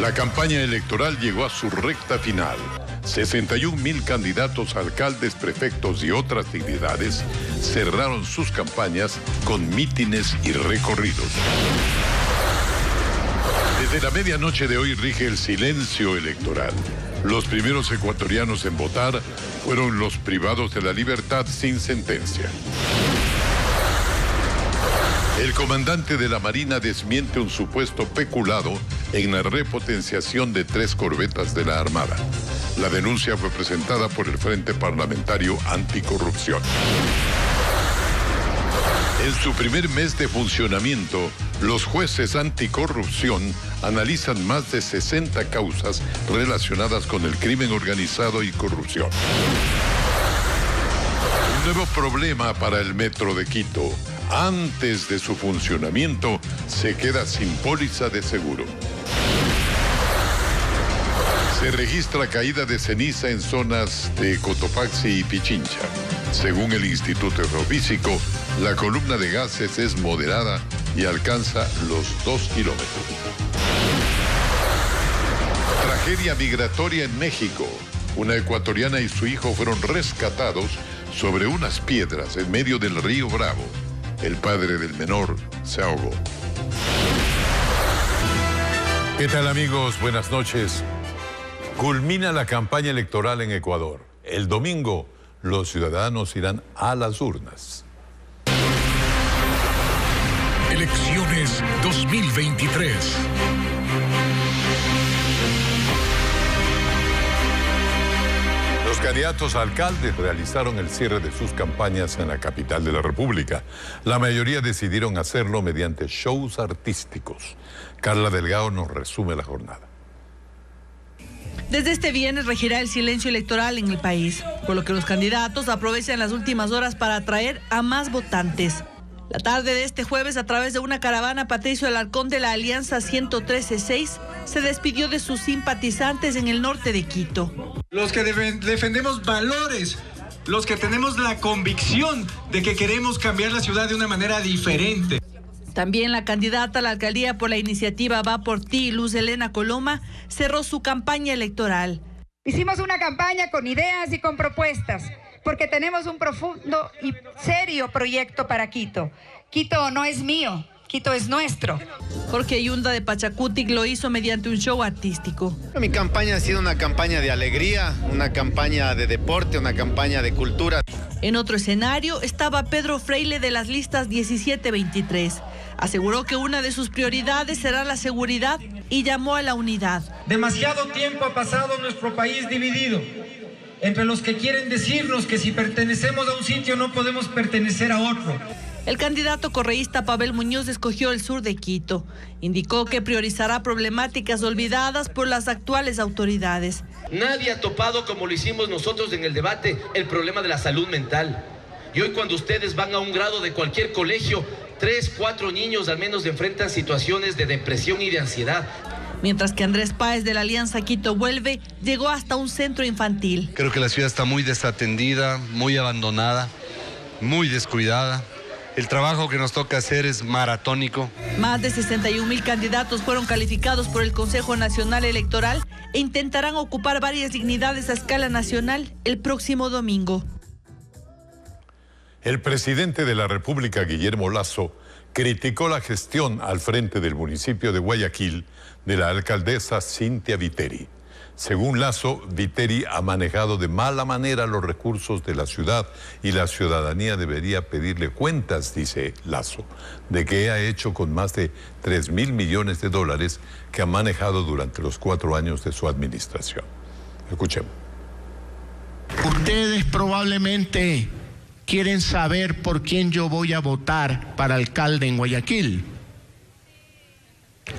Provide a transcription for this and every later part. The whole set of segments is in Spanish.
La campaña electoral llegó a su recta final. 61,000 candidatos a alcaldes, prefectos y otras dignidades cerraron sus campañas con mítines y recorridos. Desde la medianoche de hoy rige el silencio electoral. Los primeros ecuatorianos en votar fueron los privados de la libertad sin sentencia. El comandante de la Marina desmiente un supuesto peculado en la repotenciación de 3 corbetas de la Armada. La denuncia fue presentada por el Frente Parlamentario Anticorrupción. En su primer mes de funcionamiento, los jueces anticorrupción analizan más de 60 causas relacionadas con el crimen organizado y corrupción. Un nuevo problema para el Metro de Quito. Antes de su funcionamiento, se queda sin póliza de seguro. Se registra caída de ceniza en zonas de Cotopaxi y Pichincha. Según el Instituto Geofísico, la columna de gases es moderada y alcanza los 2 kilómetros. Tragedia migratoria en México. Una ecuatoriana y su hijo fueron rescatados sobre unas piedras en medio del río Bravo. El padre del menor se ahogó. ¿Qué tal, amigos? Buenas noches. Culmina la campaña electoral en Ecuador. El domingo, los ciudadanos irán a las urnas. Elecciones 2023. Los candidatos a alcaldes realizaron el cierre de sus campañas en la capital de la República. La mayoría decidieron hacerlo mediante shows artísticos. Carla Delgado nos resume la jornada. Desde este viernes regirá el silencio electoral en el país, por lo que los candidatos aprovechan las últimas horas para atraer a más votantes. La tarde de este jueves, a través de una caravana, Patricio Alarcón de la Alianza 113-6 se despidió de sus simpatizantes en el norte de Quito. Los que defendemos valores, los que tenemos la convicción de que queremos cambiar la ciudad de una manera diferente. También la candidata a la alcaldía por la iniciativa Va por Ti, Luz Helena Coloma, cerró su campaña electoral. Hicimos una campaña con ideas y con propuestas, porque tenemos un profundo y serio proyecto para Quito. Quito no es mío, Quito es nuestro. Jorge Yunda de Pachacutic lo hizo mediante un show artístico. Mi campaña ha sido una campaña de alegría, una campaña de deporte, una campaña de cultura. En otro escenario estaba Pedro Freile de las listas 17-23. Aseguró que una de sus prioridades será la seguridad y llamó a la unidad. Demasiado tiempo ha pasado nuestro país dividido entre los que quieren decirnos que si pertenecemos a un sitio no podemos pertenecer a otro. El candidato correísta Pavel Muñoz escogió el sur de Quito. Indicó que priorizará problemáticas olvidadas por las actuales autoridades. Nadie ha topado, como lo hicimos nosotros en el debate, el problema de la salud mental. Y hoy, cuando ustedes van a un grado de cualquier colegio, 3, 4 niños al menos enfrentan situaciones de depresión y de ansiedad. Mientras que Andrés Páez de la Alianza Quito Vuelve llegó hasta un centro infantil. Creo que la ciudad está muy desatendida, muy abandonada, muy descuidada. El trabajo que nos toca hacer es maratónico. Más de 61,000 candidatos fueron calificados por el Consejo Nacional Electoral e intentarán ocupar varias dignidades a escala nacional el próximo domingo. El presidente de la República, Guillermo Lasso, criticó la gestión al frente del municipio de Guayaquil de la alcaldesa Cynthia Viteri. Según Lasso, Viteri ha manejado de mala manera los recursos de la ciudad y la ciudadanía debería pedirle cuentas, dice Lasso, de qué ha hecho con más de 3,000 millones de dólares que ha manejado durante los 4 años de su administración. Escuchemos. Ustedes probablemente quieren saber por quién yo voy a votar para alcalde en Guayaquil.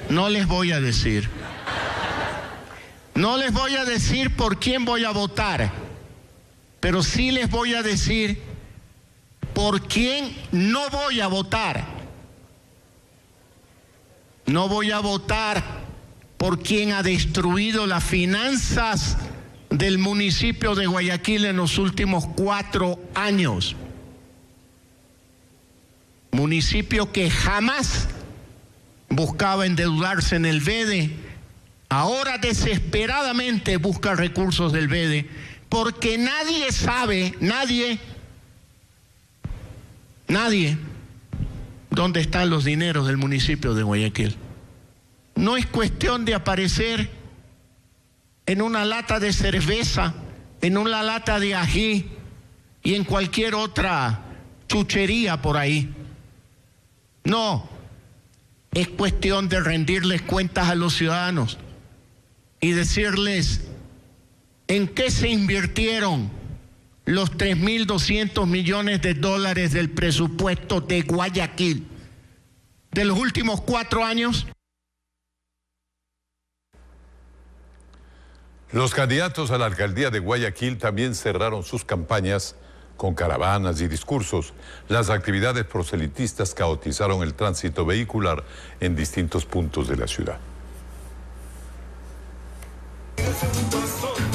No les voy a decir. No les voy a decir por quién voy a votar, pero sí les voy a decir por quién no voy a votar. No voy a votar por quien ha destruido las finanzas del municipio de Guayaquil en los últimos 4 años. Municipio que jamás buscaba endeudarse en el BEDE, ahora desesperadamente busca recursos del BEDE, porque nadie sabe, nadie, dónde están los dineros del municipio de Guayaquil. No es cuestión de aparecer en una lata de cerveza, en una lata de ají y en cualquier otra chuchería por ahí. No, es cuestión de rendirles cuentas a los ciudadanos y decirles en qué se invirtieron los 3.200 millones de dólares del presupuesto de Guayaquil de los últimos 4 años. Los candidatos a la alcaldía de Guayaquil también cerraron sus campañas con caravanas y discursos. Las actividades proselitistas caotizaron el tránsito vehicular en distintos puntos de la ciudad.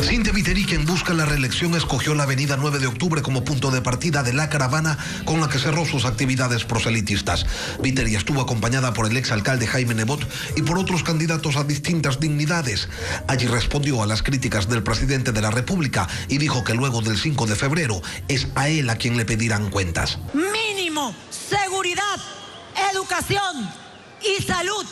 Cintia Viteri, quien busca la reelección, escogió la avenida 9 de octubre como punto de partida de la caravana con la que cerró sus actividades proselitistas. Viteri estuvo acompañada por el exalcalde Jaime Nebot y por otros candidatos a distintas dignidades. Allí respondió a las críticas del presidente de la República y dijo que luego del 5 de febrero es a él a quien le pedirán cuentas. Mínimo, seguridad, educación y salud.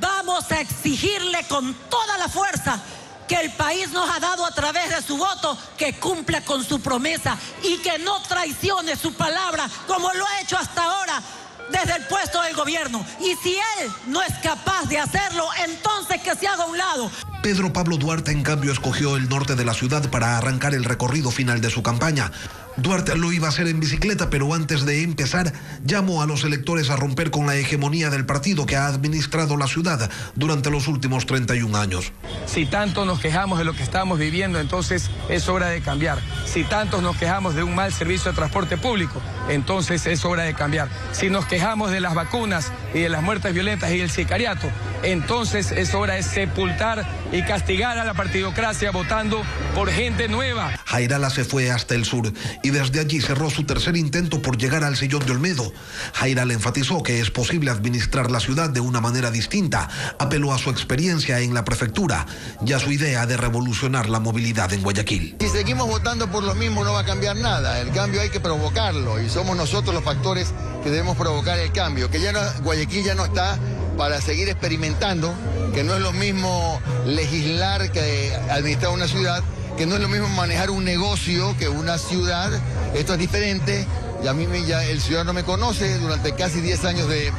Vamos a exigirle con toda la fuerza que el país nos ha dado a través de su voto, que cumpla con su promesa y que no traicione su palabra como lo ha hecho hasta ahora desde el puesto del gobierno. Y si él no es capaz de hacerlo, entonces que se haga a un lado. Pedro Pablo Duarte, en cambio, escogió el norte de la ciudad para arrancar el recorrido final de su campaña. Duarte lo iba a hacer en bicicleta, pero antes de empezar llamó a los electores a romper con la hegemonía del partido que ha administrado la ciudad durante los últimos 31 años. Si tanto nos quejamos de lo que estamos viviendo, entonces es hora de cambiar. Si tantos nos quejamos de un mal servicio de transporte público, entonces es hora de cambiar. Si nos quejamos de las vacunas y de las muertes violentas y el sicariato, entonces es hora de sepultar y castigar a la partidocracia votando por gente nueva. Jairala se fue hasta el sur y desde allí cerró su tercer intento por llegar al sillón de Olmedo. Jairala enfatizó que es posible administrar la ciudad de una manera distinta. Apeló a su experiencia en la prefectura y a su idea de revolucionar la movilidad en Guayaquil. Si seguimos votando por lo mismo no va a cambiar nada. El cambio hay que provocarlo y somos nosotros los factores que debemos provocar el cambio. Que ya no, Guayaquil ya no está para seguir experimentando, que no es lo mismo legislar que administrar una ciudad, que no es lo mismo manejar un negocio que una ciudad. Esto es diferente y a mí el ciudadano me conoce durante casi 10 años de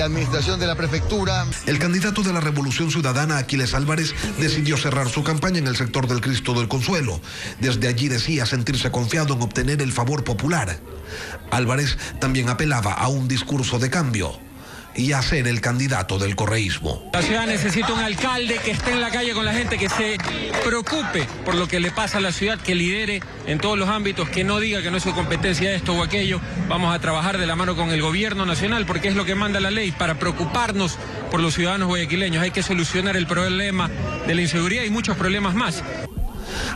administración de la prefectura. El candidato de la Revolución Ciudadana, Aquiles Álvarez, decidió cerrar su campaña en el sector del Cristo del Consuelo. Desde allí decía sentirse confiado en obtener el favor popular. Álvarez también apelaba a un discurso de cambio y a ser el candidato del correísmo. La ciudad necesita un alcalde que esté en la calle con la gente, que se preocupe por lo que le pasa a la ciudad, que lidere en todos los ámbitos, que no diga que no es su competencia esto o aquello. Vamos a trabajar de la mano con el gobierno nacional porque es lo que manda la ley, para preocuparnos por los ciudadanos guayaquileños. Hay que solucionar el problema de la inseguridad y muchos problemas más.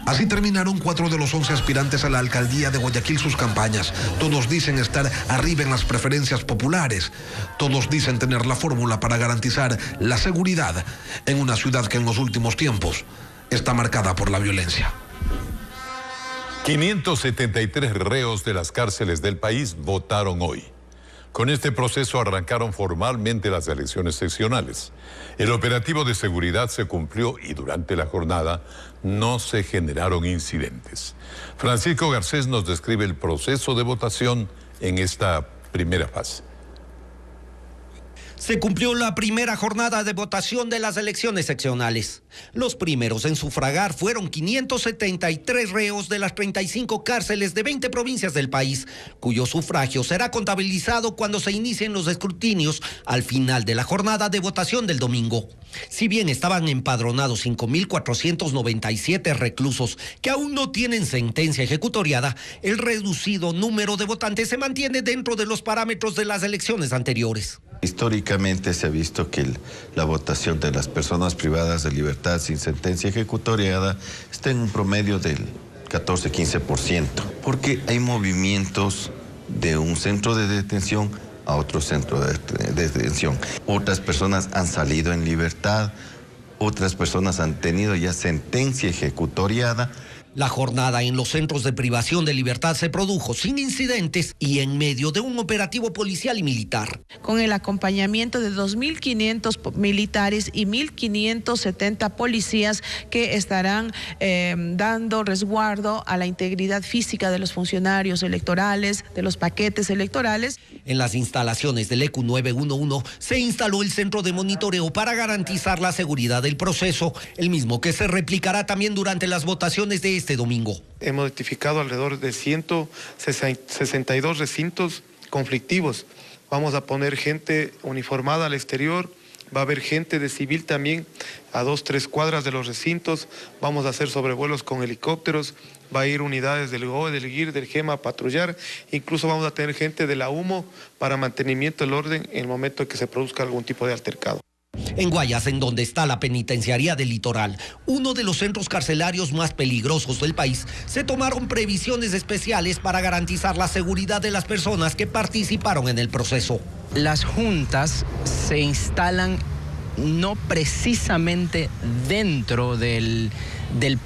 Así terminaron 4 de los 11 aspirantes a la alcaldía de Guayaquil sus campañas. Todos dicen estar arriba en las preferencias populares. Todos dicen tener la fórmula para garantizar la seguridad en una ciudad que en los últimos tiempos está marcada por la violencia. 573 reos de las cárceles del país votaron hoy. Con este proceso arrancaron formalmente las elecciones seccionales. El operativo de seguridad se cumplió y durante la jornada no se generaron incidentes. Francisco Garcés nos describe el proceso de votación en esta primera fase. Se cumplió la primera jornada de votación de las elecciones seccionales. Los primeros en sufragar fueron 573 reos de las 35 cárceles de 20 provincias del país, cuyo sufragio será contabilizado cuando se inicien los escrutinios al final de la jornada de votación del domingo. Si bien estaban empadronados 5.497 reclusos que aún no tienen sentencia ejecutoriada, el reducido número de votantes se mantiene dentro de los parámetros de las elecciones anteriores. Históricamente se ha visto que la votación de las personas privadas de libertad sin sentencia ejecutoriada está en un promedio del 14-15%, porque hay movimientos de un centro de detención a otro centro de detención. Otras personas han salido en libertad, otras personas han tenido ya sentencia ejecutoriada. La jornada en los centros de privación de libertad se produjo sin incidentes y en medio de un operativo policial y militar. Con el acompañamiento de 2.500 militares y 1.570 policías que estarán dando resguardo a la integridad física de los funcionarios electorales, de los paquetes electorales. En las instalaciones del ECU 911 se instaló el centro de monitoreo para garantizar la seguridad del proceso, el mismo que se replicará también durante las votaciones de este domingo. Hemos identificado alrededor de 162 recintos conflictivos. Vamos a poner gente uniformada al exterior, va a haber gente de civil también a 2-3 cuadras de los recintos, vamos a hacer sobrevuelos con helicópteros, va a ir unidades del GOE, del GIR, del GEMA a patrullar, incluso vamos a tener gente de la UMO para mantenimiento del orden en el momento que se produzca algún tipo de altercado. En Guayas, en donde está la penitenciaría del Litoral, uno de los centros carcelarios más peligrosos del país, se tomaron previsiones especiales para garantizar la seguridad de las personas que participaron en el proceso. Las juntas se instalan no precisamente dentro del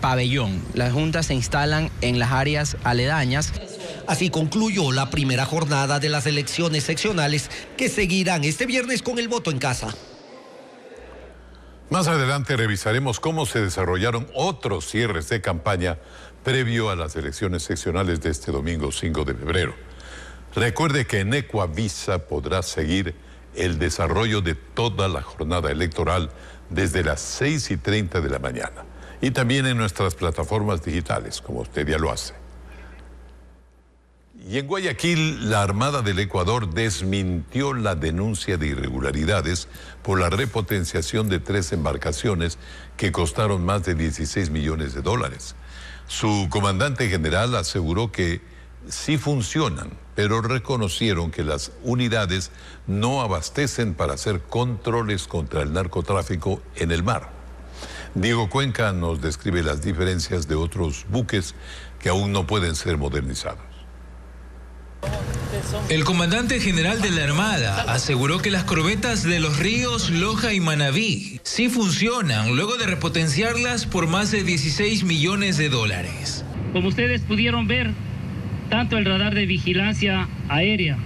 pabellón, las juntas se instalan en las áreas aledañas. Así concluyó la primera jornada de las elecciones seccionales que seguirán este viernes con el voto en casa. Más adelante revisaremos cómo se desarrollaron otros cierres de campaña previo a las elecciones seccionales de este domingo 5 de febrero. Recuerde que en Ecuavisa podrá seguir el desarrollo de toda la jornada electoral desde las 6:30 de la mañana y también en nuestras plataformas digitales, como usted ya lo hace. Y en Guayaquil, la Armada del Ecuador desmintió la denuncia de irregularidades por la repotenciación de 3 embarcaciones que costaron más de 16 millones de dólares. Su comandante general aseguró que sí funcionan, pero reconocieron que las unidades no abastecen para hacer controles contra el narcotráfico en el mar. Diego Cuenca nos describe las diferencias de otros buques que aún no pueden ser modernizados. El comandante general de la Armada aseguró que las corbetas de los ríos Loja y Manabí sí funcionan luego de repotenciarlas por más de 16 millones de dólares. Como ustedes pudieron ver, tanto el radar de vigilancia aérea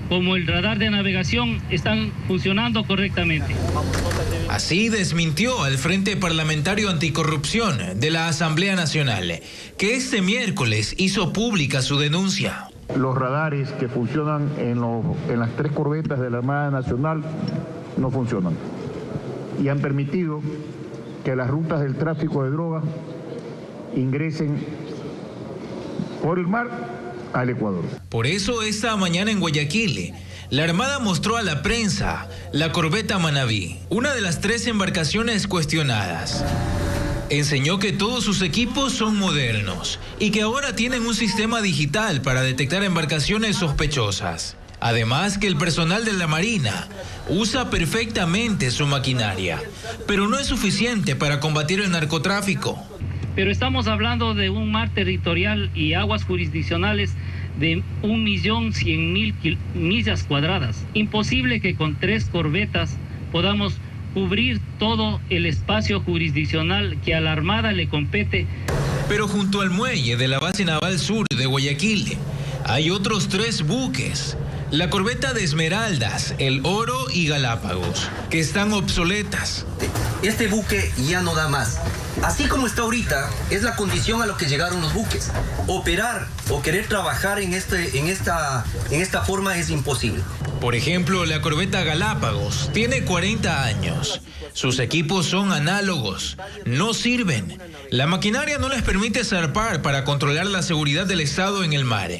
como el radar de navegación están funcionando correctamente. Así desmintió al Frente Parlamentario Anticorrupción de la Asamblea Nacional, que este miércoles hizo pública su denuncia. Los radares que funcionan en las 3 corbetas de la Armada Nacional no funcionan y han permitido que las rutas del tráfico de drogas ingresen por el mar al Ecuador. Por eso esta mañana en Guayaquil, la Armada mostró a la prensa la corbeta Manabí, una de las 3 embarcaciones cuestionadas. Enseñó que todos sus equipos son modernos y que ahora tienen un sistema digital para detectar embarcaciones sospechosas. Además que el personal de la Marina usa perfectamente su maquinaria, pero no es suficiente para combatir el narcotráfico. Pero estamos hablando de un mar territorial y aguas jurisdiccionales de 1.100.000 millas cuadradas. Imposible que con 3 corbetas podamos cubrir todo el espacio jurisdiccional que a la Armada le compete. Pero junto al muelle de la base naval sur de Guayaquil hay otros 3 buques. La corbeta de Esmeraldas, el Oro y Galápagos, que están obsoletas. Este buque ya no da más. Así como está ahorita, es la condición a lo que llegaron los buques. Operar o querer trabajar en esta forma es imposible. Por ejemplo, la corbeta Galápagos tiene 40 años. Sus equipos son análogos, no sirven. La maquinaria no les permite zarpar para controlar la seguridad del Estado en el mar.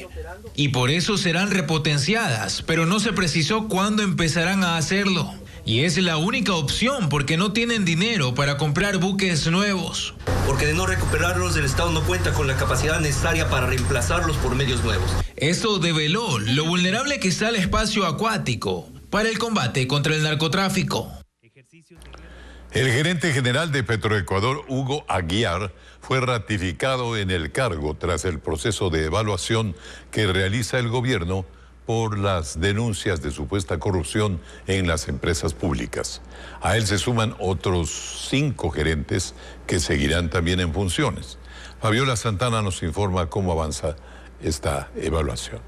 Y por eso serán repotenciadas, pero no se precisó cuándo empezarán a hacerlo. Y es la única opción porque no tienen dinero para comprar buques nuevos. Porque de no recuperarlos, el Estado no cuenta con la capacidad necesaria para reemplazarlos por medios nuevos. Esto develó lo vulnerable que está el espacio acuático para el combate contra el narcotráfico. El gerente general de Petroecuador, Hugo Aguiar, fue ratificado en el cargo tras el proceso de evaluación que realiza el gobierno por las denuncias de supuesta corrupción en las empresas públicas. A él se suman otros 5 gerentes que seguirán también en funciones. Fabiola Santana nos informa cómo avanza esta evaluación.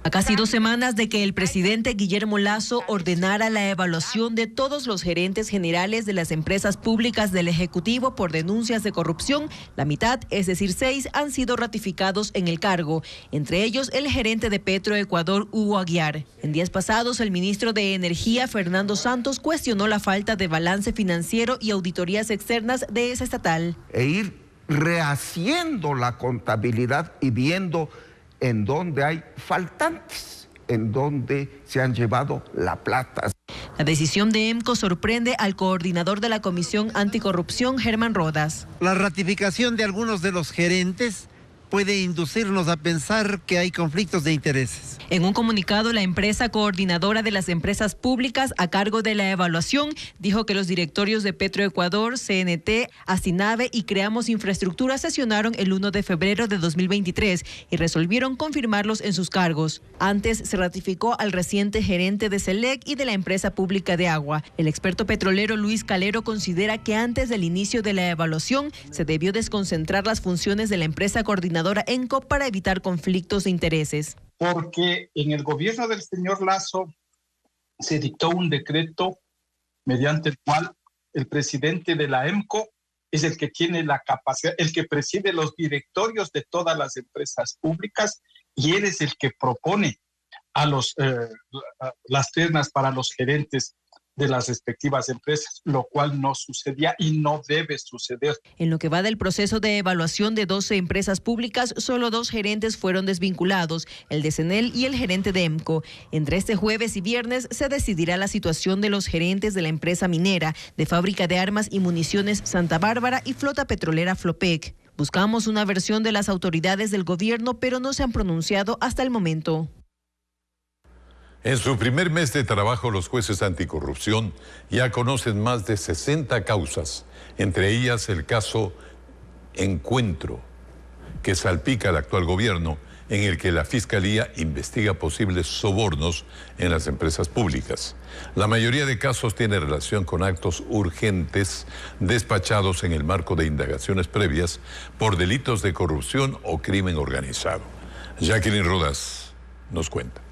A casi 2 semanas de que el presidente Guillermo Lasso ordenara la evaluación de todos los gerentes generales de las empresas públicas del Ejecutivo por denuncias de corrupción, la mitad, es decir 6, han sido ratificados en el cargo, entre ellos el gerente de Petroecuador, Hugo Aguiar. En días pasados, el ministro de Energía, Fernando Santos, cuestionó la falta de balance financiero y auditorías externas de esa estatal. E ir rehaciendo la contabilidad y viendo en donde hay faltantes, en donde se han llevado la plata. La decisión de EMCO sorprende al coordinador de la Comisión Anticorrupción, Germán Rodas. La ratificación de algunos de los gerentes puede inducirnos a pensar que hay conflictos de intereses. En un comunicado, la empresa coordinadora de las empresas públicas a cargo de la evaluación dijo que los directorios de Petroecuador, CNT, Asinave y Creamos Infraestructura sesionaron el 1 de febrero de 2023 y resolvieron confirmarlos en sus cargos. Antes se ratificó al reciente gerente de SELEC y de la empresa pública de agua. El experto petrolero Luis Calero considera que antes del inicio de la evaluación se debió desconcentrar las funciones de la empresa coordinadora ENCO para evitar conflictos de intereses. Porque en el gobierno del señor Lasso se dictó un decreto mediante el cual el presidente de la EMCO es el que tiene la capacidad, el que preside los directorios de todas las empresas públicas y él es el que propone a las ternas para los gerentes de las respectivas empresas, lo cual no sucedía y no debe suceder. En lo que va del proceso de evaluación de 12 empresas públicas, solo 2 gerentes fueron desvinculados, el de CENEL y el gerente de EMCO. Entre este jueves y viernes se decidirá la situación de los gerentes de la empresa minera, de fábrica de armas y municiones Santa Bárbara y flota petrolera Flopec. Buscamos una versión de las autoridades del gobierno, pero no se han pronunciado hasta el momento. En su primer mes de trabajo, los jueces anticorrupción ya conocen más de 60 causas, entre ellas el caso Encuentro, que salpica al actual gobierno, en el que la Fiscalía investiga posibles sobornos en las empresas públicas. La mayoría de casos tiene relación con actos urgentes despachados en el marco de indagaciones previas por delitos de corrupción o crimen organizado. Jacqueline Rodas nos cuenta.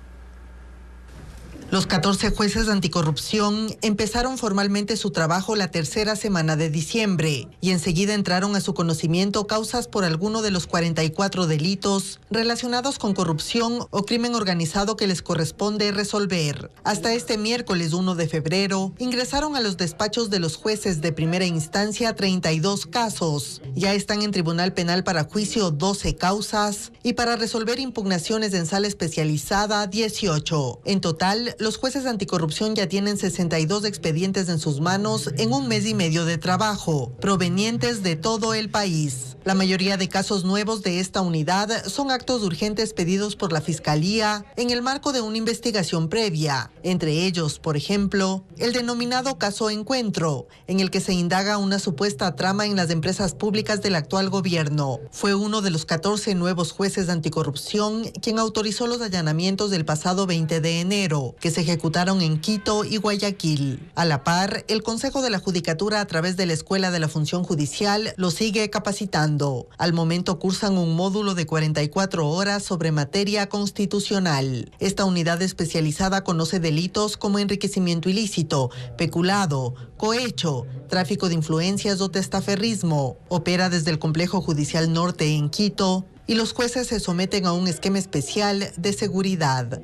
Los 14 jueces de anticorrupción empezaron formalmente su trabajo la tercera semana de diciembre y enseguida entraron a su conocimiento causas por alguno de los 44 delitos relacionados con corrupción o crimen organizado que les corresponde resolver. Hasta este miércoles 1 de febrero ingresaron a los despachos de los jueces de primera instancia 32 casos. Ya están en Tribunal Penal para juicio 12 causas y para resolver impugnaciones en sala especializada 18. En total, los jueces anticorrupción ya tienen 62 expedientes en sus manos en un mes y medio de trabajo, provenientes de todo el país. La mayoría de casos nuevos de esta unidad son actos urgentes pedidos por la Fiscalía en el marco de una investigación previa. Entre ellos, por ejemplo, el denominado caso Encuentro, en el que se indaga una supuesta trama en las empresas públicas del actual gobierno. Fue uno de los 14 nuevos jueces de anticorrupción quien autorizó los allanamientos del pasado 20 de enero, que se ejecutaron en Quito y Guayaquil. A la par, el Consejo de la Judicatura, a través de la Escuela de la Función Judicial, lo sigue capacitando. Al momento cursan un módulo de 44 horas sobre materia constitucional. Esta unidad especializada conoce delitos como enriquecimiento ilícito, peculado, cohecho, tráfico de influencias o testaferrismo. Opera desde el Complejo Judicial Norte en Quito y los jueces se someten a un esquema especial de seguridad.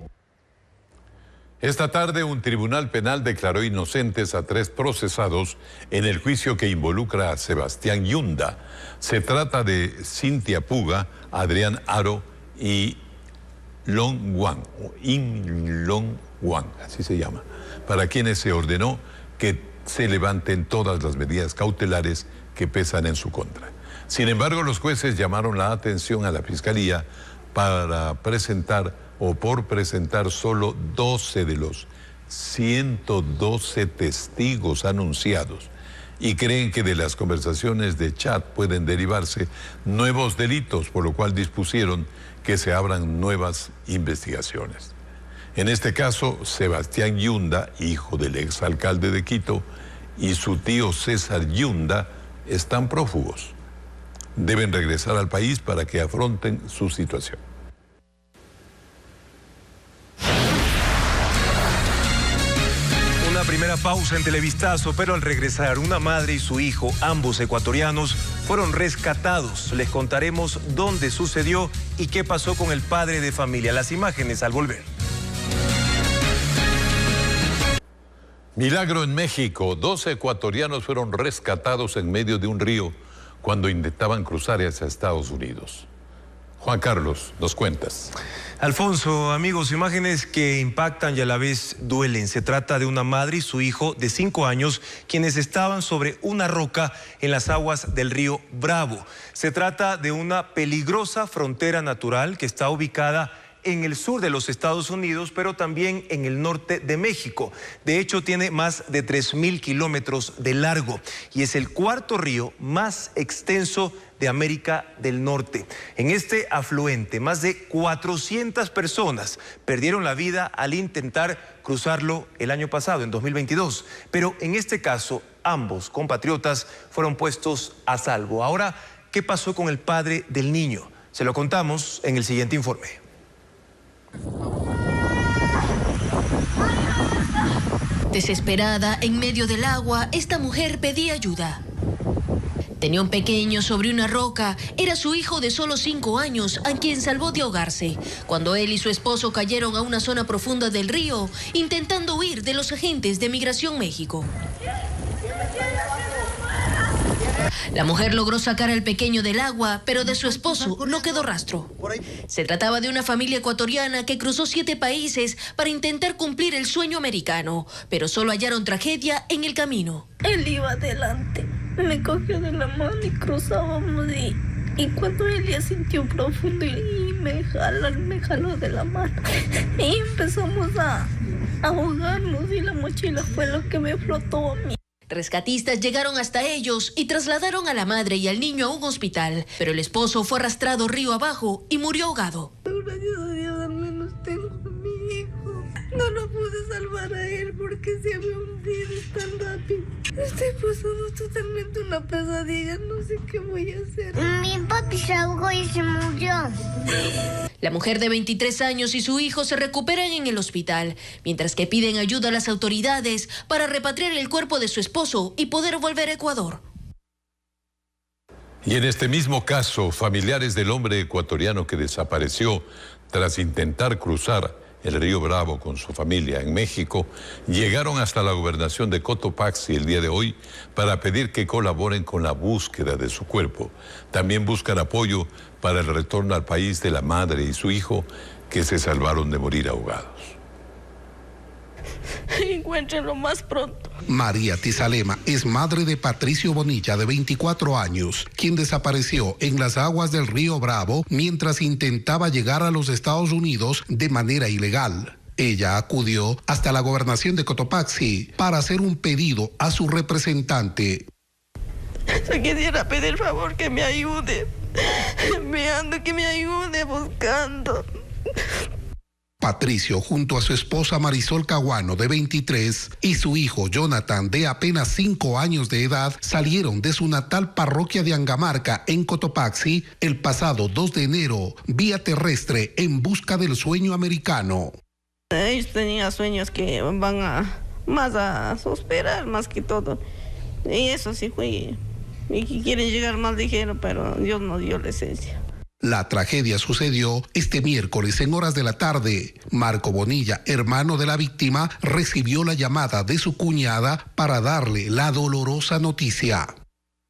Esta tarde, un tribunal penal declaró inocentes a 3 procesados en el juicio que involucra a Sebastián Yunda. Se trata de Cintia Puga, Adrián Aro y Long Wang, o In Long Wang, así se llama, para quienes se ordenó que se levanten todas las medidas cautelares que pesan en su contra. Sin embargo, los jueces llamaron la atención a la Fiscalía por presentar solo 12 de los 112 testigos anunciados y creen que de las conversaciones de chat pueden derivarse nuevos delitos, por lo cual dispusieron que se abran nuevas investigaciones. En este caso, Sebastián Yunda, hijo del exalcalde de Quito, y su tío César Yunda están prófugos. Deben regresar al país para que afronten su situación. Una primera pausa en Televistazo, pero al regresar, una madre y su hijo, ambos ecuatorianos, fueron rescatados. Les contaremos dónde sucedió y qué pasó con el padre de familia. Las imágenes al volver. Milagro en México. 12 ecuatorianos fueron rescatados en medio de un río cuando intentaban cruzar hacia Estados Unidos. Juan Carlos, nos cuentas. Alfonso, amigos, imágenes que impactan y a la vez duelen. Se trata de una madre y su hijo de 5 años, quienes estaban sobre una roca en las aguas del río Bravo. Se trata de una peligrosa frontera natural que está ubicada en el sur de los Estados Unidos, pero también en el norte de México. De hecho, tiene más de 3.000 kilómetros de largo y es el cuarto río más extenso de América del Norte. En este afluente, más de 400 personas perdieron la vida al intentar cruzarlo el año pasado, en 2022. Pero en este caso, ambos compatriotas fueron puestos a salvo. Ahora, ¿qué pasó con el padre del niño? Se lo contamos en el siguiente informe. Desesperada, en medio del agua, esta mujer pedía ayuda. Tenía un pequeño sobre una roca. Era su hijo de solo 5 años, a quien salvó de ahogarse, cuando él y su esposo cayeron a una zona profunda del río, intentando huir de los agentes de Migración México. La mujer logró sacar al pequeño del agua, pero de su esposo no quedó rastro. Se trataba de una familia ecuatoriana que cruzó 7 países para intentar cumplir el sueño americano, pero solo hallaron tragedia en el camino. Él iba adelante, me cogió de la mano y cruzábamos y cuando él ya sintió profundo y me jaló de la mano y empezamos a ahogarnos y la mochila fue lo que me flotó a mí. Rescatistas llegaron hasta ellos y trasladaron a la madre y al niño a un hospital, pero el esposo fue arrastrado río abajo y murió ahogado. Gracias a Dios, al menos tengo a mi hijo. No lo pude salvar a él porque se había hundido tan rápido. Estoy pasando totalmente una pesadilla, no sé qué voy a hacer. Mi papi se ahogó y se murió. La mujer de 23 años y su hijo se recuperan en el hospital, mientras que piden ayuda a las autoridades para repatriar el cuerpo de su esposo y poder volver a Ecuador. Y en este mismo caso, familiares del hombre ecuatoriano que desapareció tras intentar cruzar el río Bravo con su familia en México, llegaron hasta la gobernación de Cotopaxi el día de hoy para pedir que colaboren con la búsqueda de su cuerpo. También buscan apoyo para el retorno al país de la madre y su hijo que se salvaron de morir ahogados. Encuéntrenlo más pronto. María Tizalema es madre de Patricio Bonilla, de 24 años, quien desapareció en las aguas del río Bravo mientras intentaba llegar a los Estados Unidos de manera ilegal. Ella acudió hasta la gobernación de Cotopaxi para hacer un pedido a su representante. Yo quisiera pedir favor que me ayude, que me ayude buscando. Patricio, junto a su esposa Marisol Caguano, de 23, y su hijo Jonathan, de apenas 5 años de edad, salieron de su natal parroquia de Angamarca, en Cotopaxi, el pasado 2 de enero, vía terrestre, en busca del sueño americano. Ellos tenían sueños que van a prosperar más que todo. Y eso sí fue. Y que quieren llegar más ligero, pero Dios nos dio la esencia. La tragedia sucedió este miércoles en horas de la tarde. Marco Bonilla, hermano de la víctima, recibió la llamada de su cuñada para darle la dolorosa noticia.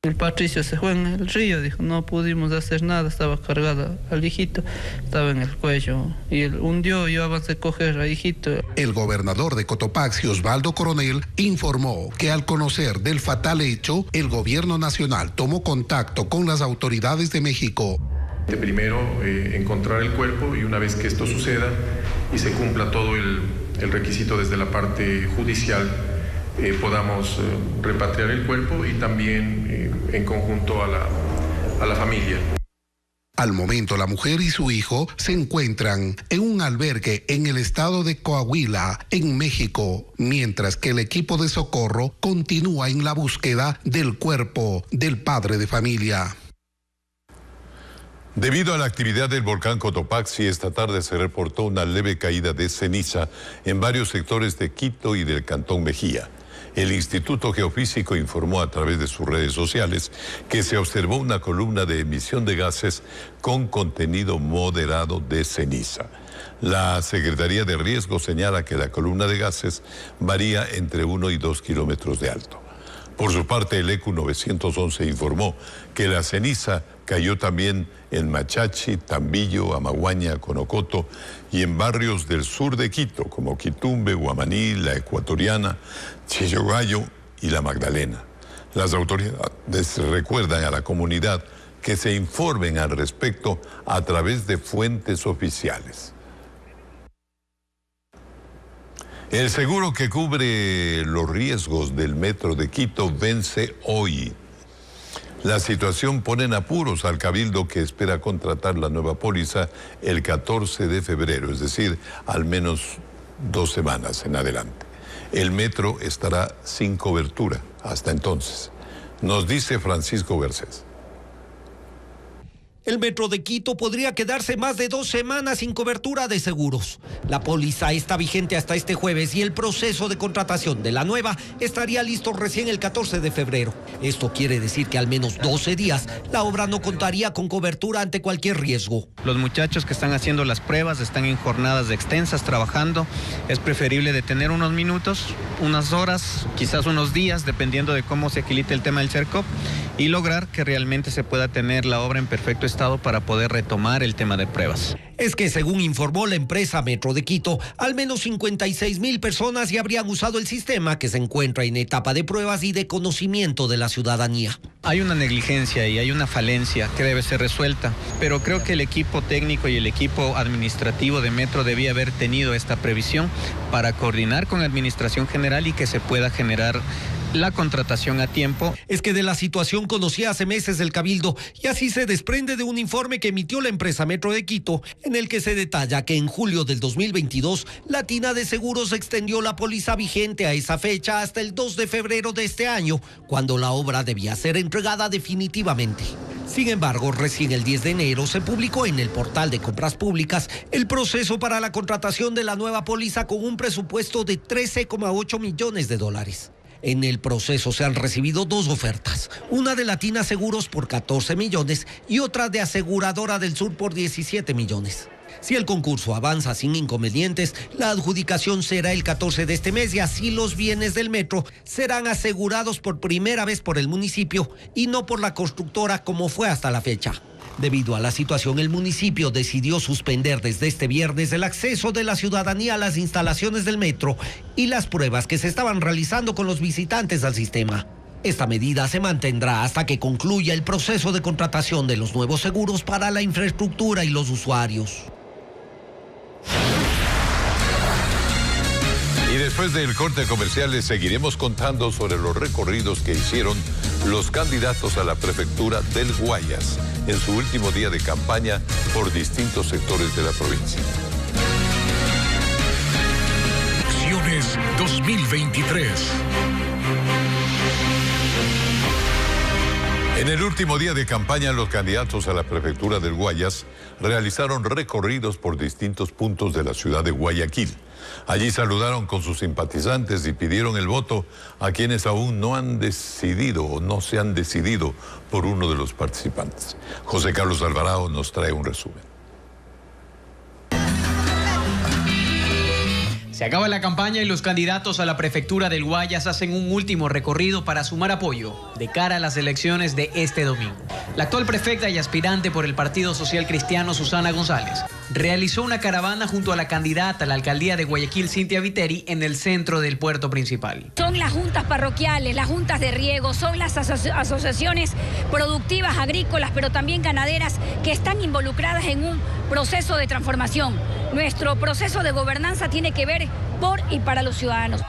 El Patricio se fue en el río, dijo, no pudimos hacer nada, estaba cargada al hijito, estaba en el cuello y él hundió, yo avancé a coger al hijito. El gobernador de Cotopaxi, Osvaldo Coronel, informó que al conocer del fatal hecho, el gobierno nacional tomó contacto con las autoridades de México. Primero, encontrar el cuerpo y una vez que esto suceda y se cumpla todo el requisito desde la parte judicial, podamos repatriar el cuerpo y también en conjunto a la familia. Al momento, la mujer y su hijo se encuentran en un albergue en el estado de Coahuila, en México, mientras que el equipo de socorro continúa en la búsqueda del cuerpo del padre de familia. Debido a la actividad del volcán Cotopaxi, esta tarde se reportó una leve caída de ceniza en varios sectores de Quito y del Cantón Mejía. El Instituto Geofísico informó a través de sus redes sociales que se observó una columna de emisión de gases con contenido moderado de ceniza. La Secretaría de Riesgo señala que la columna de gases varía entre 1 y 2 kilómetros de alto. Por su parte, el ECU 911 informó que la ceniza cayó también en Machachi, Tambillo, Amaguaña, Conocoto y en barrios del sur de Quito, como Quitumbe, Guamaní, La Ecuatoriana, Chillogallo y La Magdalena. Las autoridades recuerdan a la comunidad que se informen al respecto a través de fuentes oficiales. El seguro que cubre los riesgos del metro de Quito vence hoy. La situación pone en apuros al Cabildo, que espera contratar la nueva póliza el 14 de febrero, es decir, al menos 2 semanas en adelante. El metro estará sin cobertura hasta entonces. Nos dice Francisco Garcés. El Metro de Quito podría quedarse más de 2 semanas sin cobertura de seguros. La póliza está vigente hasta este jueves y el proceso de contratación de la nueva estaría listo recién el 14 de febrero. Esto quiere decir que al menos 12 días la obra no contaría con cobertura ante cualquier riesgo. Los muchachos que están haciendo las pruebas están en jornadas extensas trabajando. Es preferible detener unos minutos, unas horas, quizás unos días, dependiendo de cómo se equilibre el tema del CERCOP, y lograr que realmente se pueda tener la obra en perfecto estado para poder retomar el tema de pruebas. Es que según informó la empresa Metro de Quito, al menos 56,000 personas ya habrían usado el sistema, que se encuentra en etapa de pruebas y de conocimiento de la ciudadanía. Hay una negligencia y hay una falencia que debe ser resuelta, pero creo que el equipo técnico y el equipo administrativo de Metro debía haber tenido esta previsión para coordinar con la Administración General y que se pueda generar la contratación a tiempo. Es que de la situación conocía hace meses el Cabildo, y así se desprende de un informe que emitió la empresa Metro de Quito, en el que se detalla que en julio del 2022 la Tina de Seguros extendió la póliza vigente a esa fecha hasta el 2 de febrero de este año, cuando la obra debía ser entregada definitivamente. Sin embargo, recién el 10 de enero se publicó en el portal de compras públicas el proceso para la contratación de la nueva póliza con un presupuesto de $13,8 millones. En el proceso se han recibido 2 ofertas, una de Latina Seguros por 14 millones y otra de Aseguradora del Sur por 17 millones. Si el concurso avanza sin inconvenientes, la adjudicación será el 14 de este mes y así los bienes del metro serán asegurados por primera vez por el municipio y no por la constructora como fue hasta la fecha. Debido a la situación, el municipio decidió suspender desde este viernes el acceso de la ciudadanía a las instalaciones del metro y las pruebas que se estaban realizando con los visitantes al sistema. Esta medida se mantendrá hasta que concluya el proceso de contratación de los nuevos seguros para la infraestructura y los usuarios. Y después del corte comercial les seguiremos contando sobre los recorridos que hicieron los candidatos a la prefectura del Guayas en su último día de campaña por distintos sectores de la provincia. Elecciones 2023. En el último día de campaña, los candidatos a la prefectura del Guayas realizaron recorridos por distintos puntos de la ciudad de Guayaquil. Allí saludaron con sus simpatizantes y pidieron el voto a quienes aún no han decidido o no se han decidido por uno de los participantes. José Carlos Alvarado nos trae un resumen. Se acaba la campaña y los candidatos a la prefectura del Guayas hacen un último recorrido para sumar apoyo de cara a las elecciones de este domingo. La actual prefecta y aspirante por el Partido Social Cristiano, Susana González, realizó una caravana junto a la candidata a la alcaldía de Guayaquil, Cintia Viteri, en el centro del puerto principal. Son las juntas parroquiales, las juntas de riego, son las asociaciones productivas agrícolas, pero también ganaderas, que están involucradas en un proceso de transformación. Nuestro proceso de gobernanza tiene que ver por y para los ciudadanos.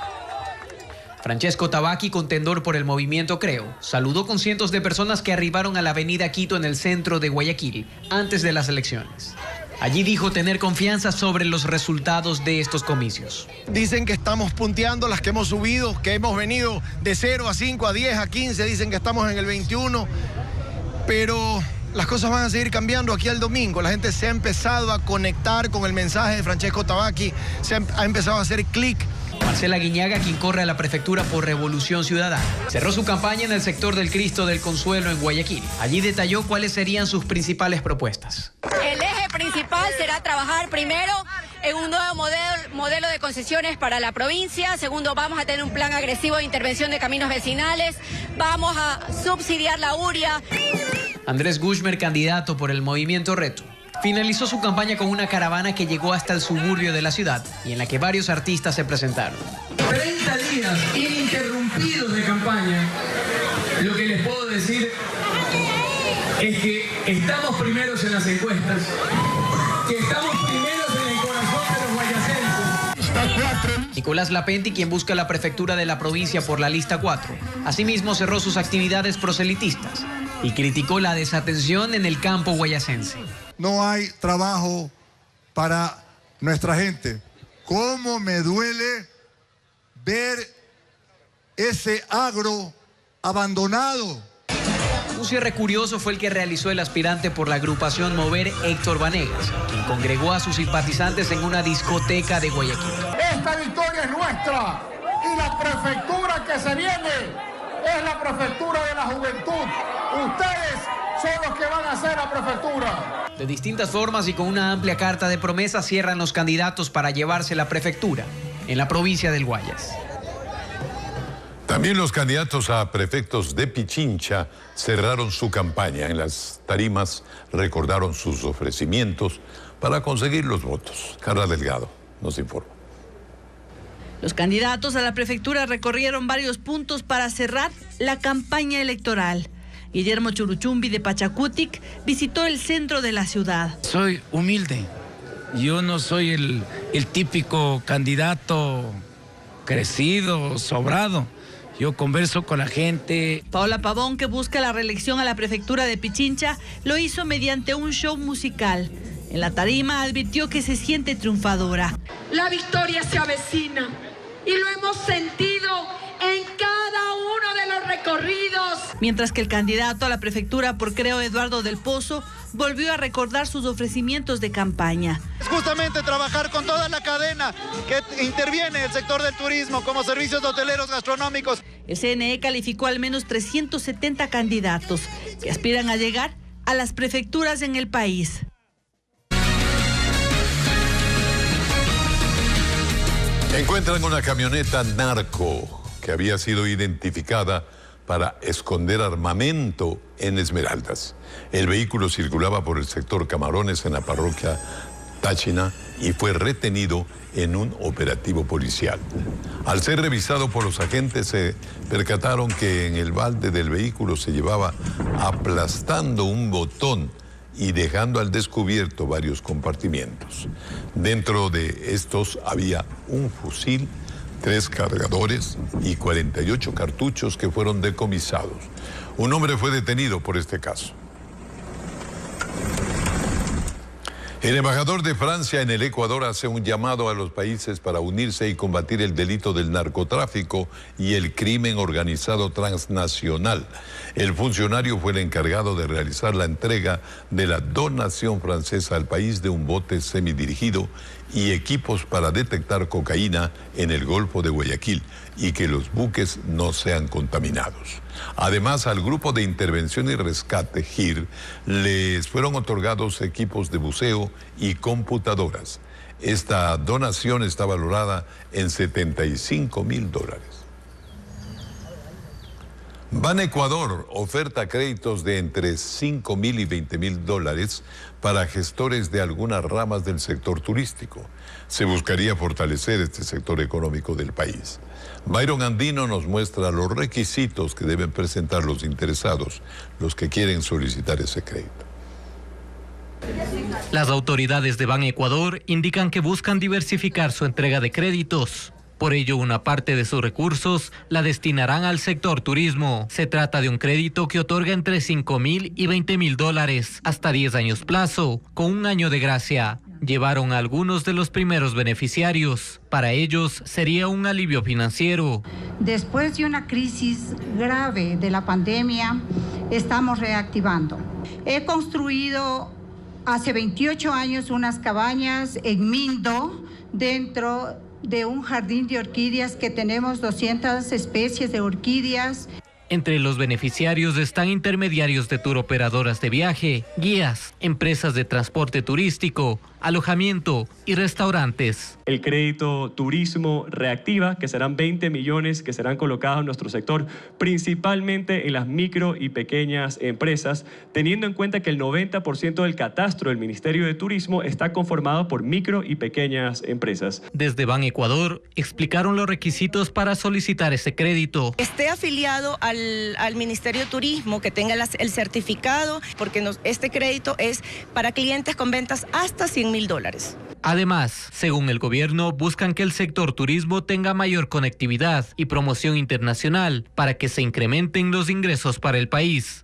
Francesco Tabaqui, contendor por el movimiento Creo, saludó con cientos de personas que arribaron a la avenida Quito en el centro de Guayaquil antes de las elecciones. Allí dijo tener confianza sobre los resultados de estos comicios. Dicen que estamos punteando las que hemos subido, que hemos venido de 0 a 5, a 10, a 15, dicen que estamos en el 21, pero las cosas van a seguir cambiando aquí al domingo. La gente se ha empezado a conectar con el mensaje de Francesco Tabaqui, ha empezado a hacer clic. Marcela Guiñaga, quien corre a la prefectura por Revolución Ciudadana, cerró su campaña en el sector del Cristo del Consuelo en Guayaquil. Allí detalló cuáles serían sus principales propuestas. El eje principal será trabajar primero en un nuevo modelo de concesiones para la provincia. Segundo, vamos a tener un plan agresivo de intervención de caminos vecinales. Vamos a subsidiar la URIA. Andrés Gushmer, candidato por el Movimiento Reto, finalizó su campaña con una caravana que llegó hasta el suburbio de la ciudad y en la que varios artistas se presentaron. 30 días ininterrumpidos de campaña. Lo que les puedo decir es que estamos primeros en las encuestas, que estamos primeros en el corazón de los guayacenses. Nicolás Lapenti, quien busca la prefectura de la provincia por la lista 4, asimismo cerró sus actividades proselitistas y criticó la desatención en el campo guayacense. No hay trabajo para nuestra gente. ¿Cómo me duele ver ese agro abandonado? Un cierre curioso fue el que realizó el aspirante por la agrupación Mover, Héctor Vanegas, quien congregó a sus simpatizantes en una discoteca de Guayaquil. Esta victoria es nuestra y la prefectura que se viene es la prefectura de la juventud. Ustedes son los que van a hacer la prefectura. De distintas formas y con una amplia carta de promesas cierran los candidatos para llevarse la prefectura en la provincia del Guayas. También los candidatos a prefectos de Pichincha cerraron su campaña. En las tarimas recordaron sus ofrecimientos para conseguir los votos. Carla Delgado nos informa. Los candidatos a la prefectura recorrieron varios puntos para cerrar la campaña electoral. Guillermo Churuchumbi de Pachacutic visitó el centro de la ciudad. Soy humilde. Yo no soy el típico candidato crecido, sobrado. Yo converso con la gente. Paola Pavón, que busca la reelección a la prefectura de Pichincha, lo hizo mediante un show musical. En la tarima advirtió que se siente triunfadora. La victoria se avecina y lo hemos sentido en cada uno de los recorridos. Mientras que el candidato a la prefectura por Creo, Eduardo del Pozo, volvió a recordar sus ofrecimientos de campaña. Es justamente trabajar con toda la cadena que interviene el sector del turismo, como servicios hoteleros, gastronómicos. El CNE calificó al menos 370 candidatos que aspiran a llegar a las prefecturas en el país. Encuentran una camioneta narco que había sido identificada para esconder armamento en Esmeraldas. El vehículo circulaba por el sector Camarones en la parroquia Táchina y fue retenido en un operativo policial. Al ser revisado por los agentes, se percataron que en el balde del vehículo se llevaba aplastando un botón y dejando al descubierto varios compartimientos. Dentro de estos había un fusil, 3 cargadores y 48 cartuchos que fueron decomisados. Un hombre fue detenido por este caso. El embajador de Francia en el Ecuador hace un llamado a los países para unirse y combatir el delito del narcotráfico y el crimen organizado transnacional. El funcionario fue el encargado de realizar la entrega de la donación francesa al país de un bote semidirigido y equipos para detectar cocaína en el Golfo de Guayaquil y que los buques no sean contaminados. Además, al Grupo de Intervención y Rescate, GIR, les fueron otorgados equipos de buceo y computadoras. Esta donación está valorada en $75.000. Banecuador oferta créditos de entre $5.000 y $20.000 para gestores de algunas ramas del sector turístico. Se buscaría fortalecer este sector económico del país. Byron Andino nos muestra los requisitos que deben presentar los interesados, los que quieren solicitar ese crédito. Las autoridades de Banecuador indican que buscan diversificar su entrega de créditos. Por ello, una parte de sus recursos la destinarán al sector turismo. Se trata de un crédito que otorga entre $5,000 y $20,000 hasta 10 años plazo, con 1 año de gracia. Llevaron a algunos de los primeros beneficiarios. Para ellos sería un alivio financiero. Después de una crisis grave de la pandemia, estamos reactivando. He construido hace 28 años unas cabañas en Mindo, dentro de un jardín de orquídeas que tenemos 200 especies de orquídeas. Entre los beneficiarios están intermediarios de turoperadoras de viaje, guías, empresas de transporte turístico, alojamiento y restaurantes. El crédito turismo reactiva, que serán 20 millones que serán colocados en nuestro sector, principalmente en las micro y pequeñas empresas, teniendo en cuenta que el 90% del catastro del Ministerio de Turismo está conformado por micro y pequeñas empresas. Desde Ban Ecuador explicaron los requisitos para solicitar ese crédito. Esté afiliado al Ministerio de Turismo, que tenga el certificado, porque este crédito es para clientes con ventas hasta $100,000. Además, según el gobierno, buscan que el sector turismo tenga mayor conectividad y promoción internacional para que se incrementen los ingresos para el país.